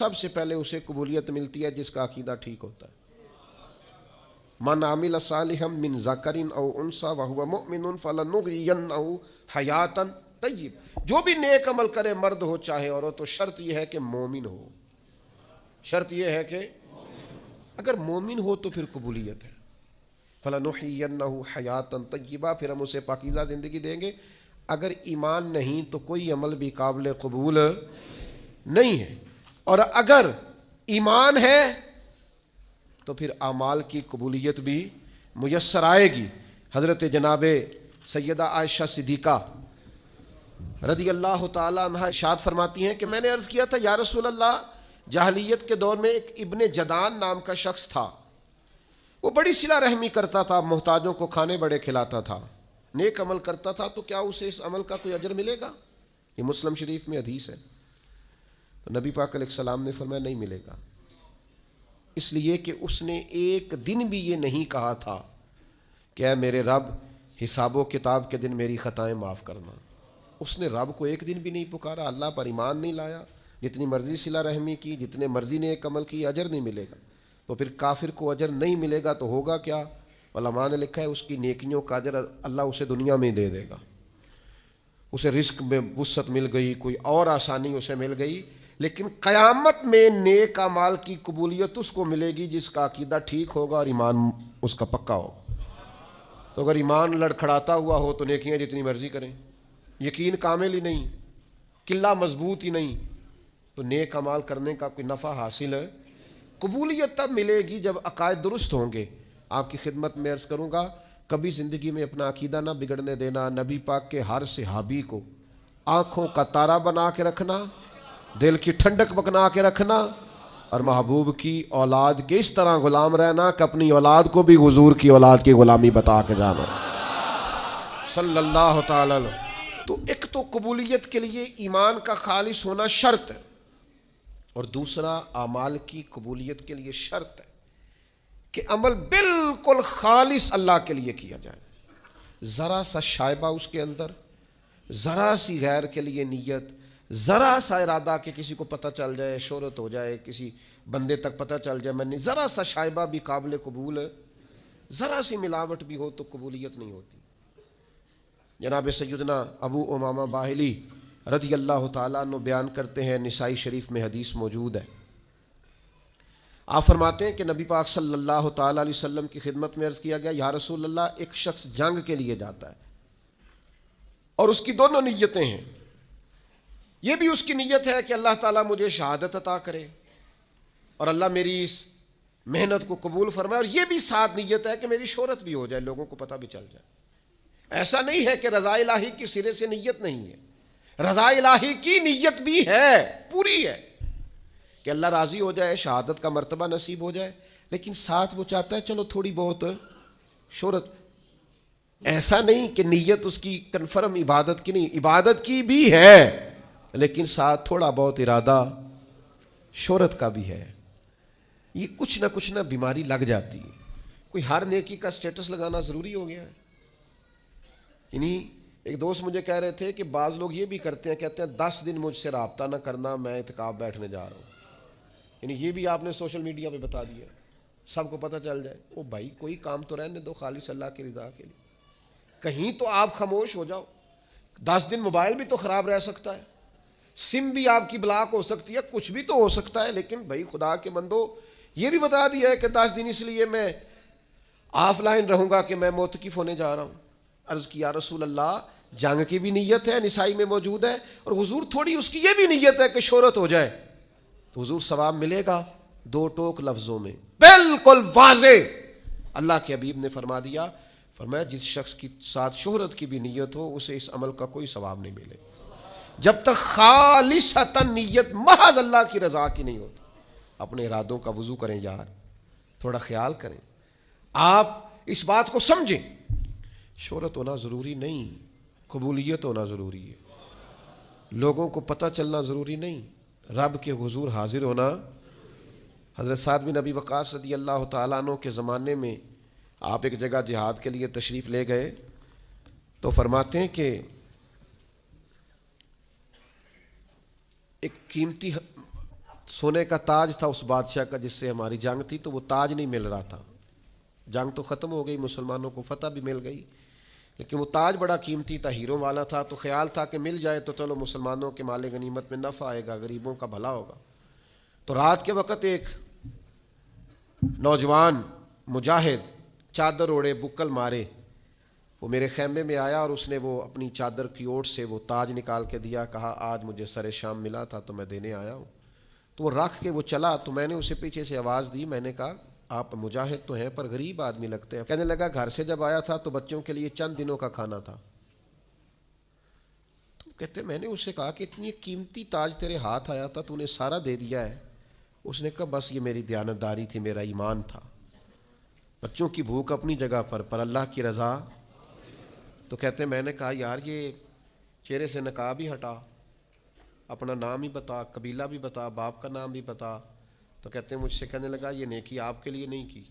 سب سے پہلے اسے قبولیت ملتی ہے جس کا عقیدہ ٹھیک ہوتا ہے. من عمل صالحا من ذکر او انثی وهو مؤمن فلنحینہ حیاتا طیب. جو بھی نیک عمل کرے مرد ہو چاہے عورت، تو شرط یہ ہے کہ مومن ہو. شرط یہ ہے کہ اگر مومن ہو تو پھر قبولیت ہے. فلنحینہ حیاتا طیبہ، پھر ہم اسے پاکیزہ زندگی دیں گے. اگر ایمان نہیں تو کوئی عمل بھی قابل قبول نہیں ہے، اور اگر ایمان ہے تو پھر اعمال کی قبولیت بھی میسر آئے گی. حضرت جناب سیدہ عائشہ صدیقہ رضی اللہ تعالیٰ عنہ ارشاد فرماتی ہیں کہ میں نے عرض کیا تھا یا رسول اللہ، جاہلیت کے دور میں ایک ابن جدان نام کا شخص تھا، وہ بڑی صلہ رحمی کرتا تھا، محتاجوں کو کھانے بڑے کھلاتا تھا، نیک عمل کرتا تھا، تو کیا اسے اس عمل کا کوئی اجر ملے گا؟ یہ مسلم شریف میں حدیث ہے. تو نبی پاک علیہ السلام نے فرمایا نہیں ملے گا، اس لیے کہ اس نے ایک دن بھی یہ نہیں کہا تھا کہ اے میرے رب حساب و کتاب کے دن میری خطائیں معاف کرنا. اس نے رب کو ایک دن بھی نہیں پکارا، اللہ پر ایمان نہیں لایا، جتنی مرضی صلہ رحمی کی، جتنے مرضی نے ایک عمل کی، اجر نہیں ملے گا. تو پھر کافر کو اجر نہیں ملے گا تو ہوگا کیا؟ علماء نے لکھا ہے اس کی نیکیوں کا اجر اللہ اسے دنیا میں دے دے گا. اسے رزق میں وسعت مل گئی، کوئی اور آسانی اسے مل گئی، لیکن قیامت میں نیک اعمال کی قبولیت اس کو ملے گی جس کا عقیدہ ٹھیک ہوگا اور ایمان اس کا پکا ہو. تو اگر ایمان لڑکھڑاتا ہوا ہو تو نیکیاں جتنی مرضی کریں، یقین کامل ہی نہیں، قلہ مضبوط ہی نہیں، تو نیک اعمال کرنے کا کوئی نفع حاصل ہے. قبولیت تب ملے گی جب عقائد درست ہوں گے. آپ کی خدمت میں عرض کروں گا، کبھی زندگی میں اپنا عقیدہ نہ بگڑنے دینا. نبی پاک کے ہر صحابی کو آنکھوں کا تارا بنا کے رکھنا، دل کی ٹھنڈک بنا کے رکھنا، اور محبوب کی اولاد کے اس طرح غلام رہنا کہ اپنی اولاد کو بھی حضور کی اولاد کی غلامی بتا کے جانا صلی اللہ تعالی علیہ. تو ایک تو قبولیت کے لیے ایمان کا خالص ہونا شرط ہے، اور دوسرا اعمال کی قبولیت کے لیے شرط ہے کہ عمل بالکل خالص اللہ کے لیے کیا جائے. ذرا سا شائبہ اس کے اندر، ذرا سی غیر کے لیے نیت، ذرا سا ارادہ کہ کسی کو پتہ چل جائے، شہرت ہو جائے، کسی بندے تک پتہ چل جائے میں نہیں، ذرا سا شائبہ بھی قابل قبول ہے. ذرا سی ملاوٹ بھی ہو تو قبولیت نہیں ہوتی. جناب سیدنا ابو امامہ باہلی رضی اللہ تعالیٰ عنہ بیان کرتے ہیں، نسائی شریف میں حدیث موجود ہے. آپ فرماتے ہیں کہ نبی پاک صلی اللہ تعالیٰ علیہ وسلم کی خدمت میں عرض کیا گیا یا رسول اللہ، ایک شخص جنگ کے لیے جاتا ہے اور اس کی دونوں نیتیں ہیں. یہ بھی اس کی نیت ہے کہ اللہ تعالیٰ مجھے شہادت عطا کرے اور اللہ میری اس محنت کو قبول فرمائے، اور یہ بھی ساتھ نیت ہے کہ میری شہرت بھی ہو جائے، لوگوں کو پتہ بھی چل جائے. ایسا نہیں ہے کہ رضا الہی کی سرے سے نیت نہیں ہے، رضا الہی کی نیت بھی ہے، پوری ہے کہ اللہ راضی ہو جائے، شہادت کا مرتبہ نصیب ہو جائے، لیکن ساتھ وہ چاہتا ہے چلو تھوڑی بہت شہرت. ایسا نہیں کہ نیت اس کی کنفرم عبادت کی نہیں، عبادت کی بھی ہے لیکن ساتھ تھوڑا بہت ارادہ شہرت کا بھی ہے. یہ کچھ نہ بیماری لگ جاتی ہے. کوئی ہر نیکی کا سٹیٹس لگانا ضروری ہو گیا ہے. یعنی ایک دوست مجھے کہہ رہے تھے کہ بعض لوگ یہ بھی کرتے ہیں، کہتے ہیں 10 دن مجھ سے رابطہ نہ کرنا، میں اعتکاف بیٹھنے جا رہا ہوں. یعنی یہ بھی آپ نے سوشل میڈیا پہ بتا دیا، سب کو پتہ چل جائے. او بھائی کوئی کام تو رہنے دو خالص اللہ کی رضا کے لیے. کہیں تو آپ خاموش ہو جاؤ. 10 دن موبائل بھی تو خراب رہ سکتا ہے، سم بھی آپ کی بلاک ہو سکتی ہے، کچھ بھی تو ہو سکتا ہے، لیکن بھائی خدا کے بندو یہ بھی بتا دیا ہے کہ 10 دن اس لیے میں آف لائن رہوں گا کہ میں معتکف ہونے جا رہا ہوں. عرض کیا رسول اللہ، جنگ کی بھی نیت ہے، نسائی میں موجود ہے، اور حضور تھوڑی اس کی یہ بھی نیت ہے کہ شہرت ہو جائے، تو حضور ثواب ملے گا. 2 ٹوک لفظوں میں بالکل واضح اللہ کے حبیب نے فرما دیا، فرمایا جس شخص کی ساتھ شہرت کی بھی نیت ہو اسے اس عمل کا کوئی ثواب نہیں ملے جب تک خالصتاً نیت محض اللہ کی رضا کی نہیں ہوتی. اپنے ارادوں کا وضو کریں یار، تھوڑا خیال کریں. آپ اس بات کو سمجھیں، شہرت ہونا ضروری نہیں، قبولیت ہونا ضروری ہے. لوگوں کو پتہ چلنا ضروری نہیں، رب کے حضور حاضر ہونا. حضرت سعد بن ابی وقاص رضی اللہ تعالیٰ عنہ کے زمانے میں آپ ایک جگہ جہاد کے لیے تشریف لے گئے تو فرماتے ہیں کہ ایک قیمتی سونے کا تاج تھا اس بادشاہ کا جس سے ہماری جنگ تھی، تو وہ تاج نہیں مل رہا تھا. جنگ تو ختم ہو گئی، مسلمانوں کو فتح بھی مل گئی، لیکن وہ تاج بڑا قیمتی تھا، ہیروں والا تھا. تو خیال تھا کہ مل جائے تو چلو مسلمانوں کے مال غنیمت میں نفع آئے گا، غریبوں کا بھلا ہوگا. تو رات کے وقت ایک نوجوان مجاہد چادر اوڑے بکل مارے وہ میرے خیمے میں آیا، اور اس نے وہ اپنی چادر کی اوٹ سے وہ تاج نکال کے دیا. کہا آج مجھے سر شام ملا تھا تو میں دینے آیا ہوں. تو وہ رکھ کے وہ چلا. تو میں نے اسے پیچھے سے آواز دی، میں نے کہا آپ مجاہد تو ہیں پر غریب آدمی لگتے ہیں. کہنے لگا گھر سے جب آیا تھا تو بچوں کے لیے چند دنوں کا کھانا تھا. تو کہتے میں نے اسے کہا کہ اتنی قیمتی تاج تیرے ہاتھ آیا تھا تو نے سارا دے دیا ہے. اس نے کہا بس یہ میری دیانتداری تھی، میرا ایمان تھا. بچوں کی بھوک اپنی جگہ پر اللہ کی رضا. تو کہتے میں نے کہا یار یہ چہرے سے نقاب ہی ہٹا، اپنا نام ہی بتا، قبیلہ بھی بتا، باپ کا نام بھی بتا. تو کہتے ہیں مجھ سے کہنے لگا یہ نیکی آپ کے لیے نہیں کی،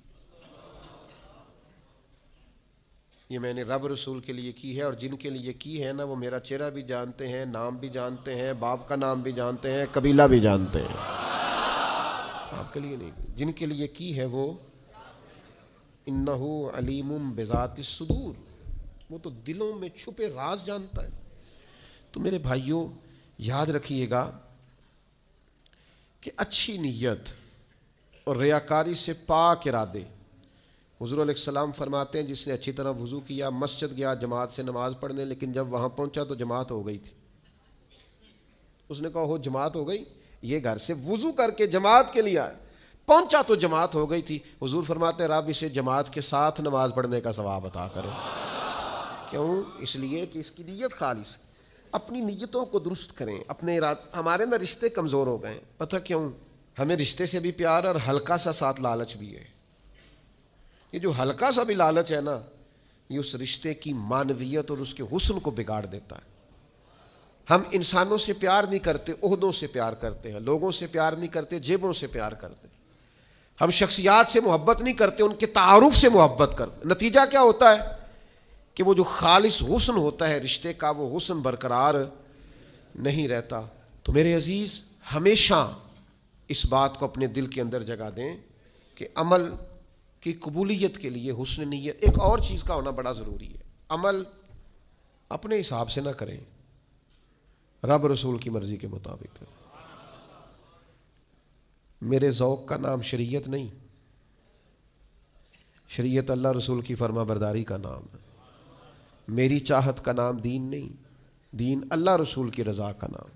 یہ میں نے رب رسول کے لیے کی ہے، اور جن کے لیے کی ہے نا وہ میرا چہرہ بھی جانتے ہیں، نام بھی جانتے ہیں، باپ کا نام بھی جانتے ہیں، قبیلہ بھی جانتے ہیں. آپ کے لیے نہیں کی، جن کے لیے کی ہے وہ انہ علیم بذات الصدور، وہ تو دلوں میں چھپے راز جانتا ہے. تو میرے بھائیوں یاد رکھیے گا کہ اچھی نیت اور ریاکاری سے پاک ارادے. حضور علیہ السلام فرماتے ہیں جس نے اچھی طرح وضو کیا، مسجد گیا جماعت سے نماز پڑھنے، لیکن جب وہاں پہنچا تو جماعت ہو گئی تھی. اس نے کہا ہو جماعت ہو گئی، یہ گھر سے وضو کر کے جماعت کے لیے آئے، پہنچا تو جماعت ہو گئی تھی. حضور فرماتے ہیں رب اسے جماعت کے ساتھ نماز پڑھنے کا ثواب عطا کرے. کیوں؟ اس لیے کہ اس کی نیت خالص. اپنی نیتوں کو درست کریں، اپنے ہمارے نا رشتے کمزور ہو گئے ہیں. پتہ کیوں؟ ہمیں رشتے سے بھی پیار اور ہلکا سا ساتھ لالچ بھی ہے. یہ جو ہلکا سا بھی لالچ ہے نا یہ اس رشتے کی معنویت اور اس کے حسن کو بگاڑ دیتا ہے. ہم انسانوں سے پیار نہیں کرتے، عہدوں سے پیار کرتے ہیں. لوگوں سے پیار نہیں کرتے، جیبوں سے پیار کرتے ہیں. ہم شخصیات سے محبت نہیں کرتے، ان کے تعارف سے محبت کرتے. نتیجہ کیا ہوتا ہے کہ وہ جو خالص حسن ہوتا ہے رشتے کا وہ حسن برقرار نہیں رہتا. تو میرے عزیز ہمیشہ اس بات کو اپنے دل کے اندر جگہ دیں کہ عمل کی قبولیت کے لیے حسن نیت. ایک اور چیز کا ہونا بڑا ضروری ہے، عمل اپنے حساب سے نہ کریں، رب رسول کی مرضی کے مطابق کریں. میرے ذوق کا نام شریعت نہیں، شریعت اللہ رسول کی فرما برداری کا نام ہے. میری چاہت کا نام دین نہیں، دین اللہ رسول کی رضا کا نام.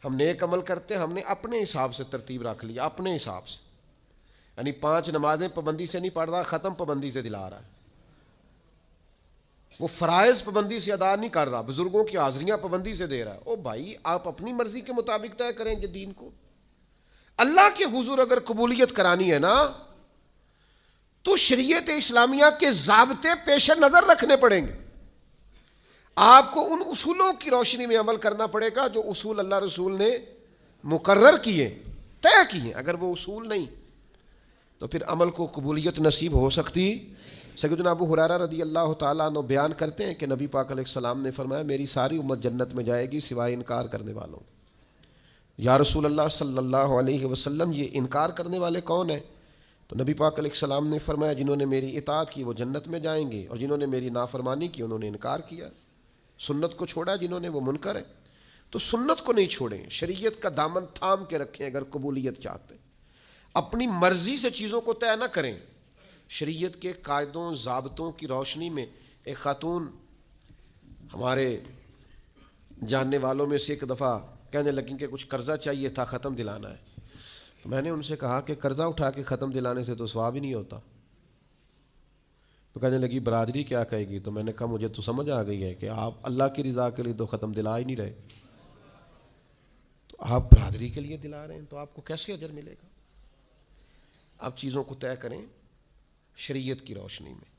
ہم نیک عمل کرتے ہیں، ہم نے اپنے حساب سے ترتیب رکھ لیا، اپنے حساب سے. یعنی 5 نمازیں پابندی سے نہیں پڑھ رہا، ختم پابندی سے دلا رہا ہے. وہ فرائض پابندی سے ادا نہیں کر رہا، بزرگوں کی حاضریاں پابندی سے دے رہا ہے. او بھائی آپ اپنی مرضی کے مطابق طے کریں کہ دین کو. اللہ کے حضور اگر قبولیت کرانی ہے نا تو شریعت اسلامیہ کے ضابطے پیش نظر رکھنے پڑیں گے. آپ کو ان اصولوں کی روشنی میں عمل کرنا پڑے گا جو اصول اللہ رسول نے مقرر کیے، طے کیے. اگر وہ اصول نہیں تو پھر عمل کو قبولیت نصیب ہو سکتی. سیدنا ابو ہریرہ رضی اللہ تعالیٰ عنہ بیان کرتے ہیں کہ نبی پاک علیہ السلام نے فرمایا میری ساری امت جنت میں جائے گی سوائے انکار کرنے والوں. یا رسول اللہ صلی اللہ علیہ وسلم یہ انکار کرنے والے کون ہیں؟ تو نبی پاک علیہ السلام نے فرمایا جنہوں نے میری اطاعت کی وہ جنت میں جائیں گے، اور جنہوں نے میری نافرمانی کی انہوں نے انکار کیا، سنت کو چھوڑا جنہوں نے وہ منکر ہے. تو سنت کو نہیں چھوڑیں، شریعت کا دامن تھام کے رکھیں. اگر قبولیت چاہتے ہیں اپنی مرضی سے چیزوں کو طے نہ کریں. شریعت کے قاعدوں ضابطوں کی روشنی میں ایک خاتون ہمارے جاننے والوں میں سے ایک دفعہ کہنے لگیں کہ کچھ قرضہ چاہیے تھا، ختم دلانا ہے. تو میں نے ان سے کہا کہ قرضہ اٹھا کے ختم دلانے سے تو ثواب ہی نہیں ہوتا. تو کہنے لگی برادری کیا کہے گی. تو میں نے کہا مجھے تو سمجھ آ گئی ہے کہ آپ اللہ کی رضا کے لیے تو ختم دلا ہی نہیں رہے، تو آپ برادری کے لیے دلا رہے ہیں تو آپ کو کیسے اجر ملے گا. آپ چیزوں کو طے کریں شریعت کی روشنی میں.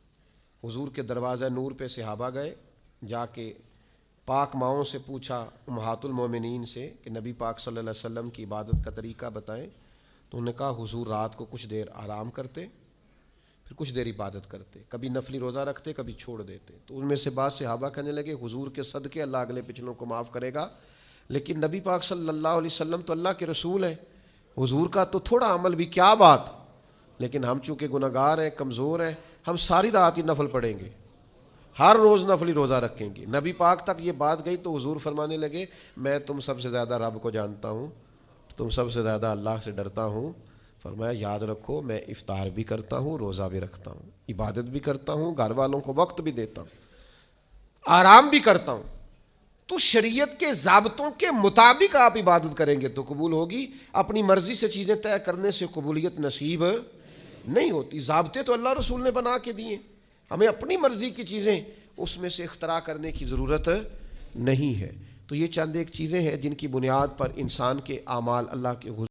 حضور کے دروازہ نور پہ صحابہ گئے، جا کے پاک ماؤں سے پوچھا امہات المومنین سے کہ نبی پاک صلی اللہ علیہ وسلم کی عبادت کا طریقہ بتائیں. تو انہوں نے کہا حضور رات کو کچھ دیر آرام کرتے پھر کچھ دیر عبادت کرتے، کبھی نفلی روزہ رکھتے کبھی چھوڑ دیتے. تو ان میں سے بعض صحابہ کہنے لگے حضور کے صدقے اللہ اگلے پچھلوں کو معاف کرے گا. لیکن نبی پاک صلی اللہ علیہ وسلم تو اللہ کے رسول ہیں، حضور کا تو تھوڑا عمل بھی کیا بات، لیکن ہم چونکہ گناہگار ہیں، کمزور ہیں، ہم ساری رات ہی نفل پڑھیں گے، ہر روز نفلی روزہ رکھیں گے۔ نبی پاک تک یہ بات گئی تو حضور فرمانے لگے میں تم سب سے زیادہ رب کو جانتا ہوں، تم سب سے زیادہ اللہ سے ڈرتا ہوں۔ فرمایا یاد رکھو میں افطار بھی کرتا ہوں، روزہ بھی رکھتا ہوں، عبادت بھی کرتا ہوں، گھر والوں کو وقت بھی دیتا ہوں، آرام بھی کرتا ہوں۔ تو شریعت کے ضابطوں کے مطابق آپ عبادت کریں گے تو قبول ہوگی، اپنی مرضی سے چیزیں طے کرنے سے قبولیت نصیب نہیں ہوتی۔ ضابطے تو اللہ رسول نے بنا کے دیے، ہمیں اپنی مرضی کی چیزیں اس میں سے اختراع کرنے کی ضرورت نہیں ہے۔ تو یہ چند ایک چیزیں ہیں جن کی بنیاد پر انسان کے اعمال اللہ کے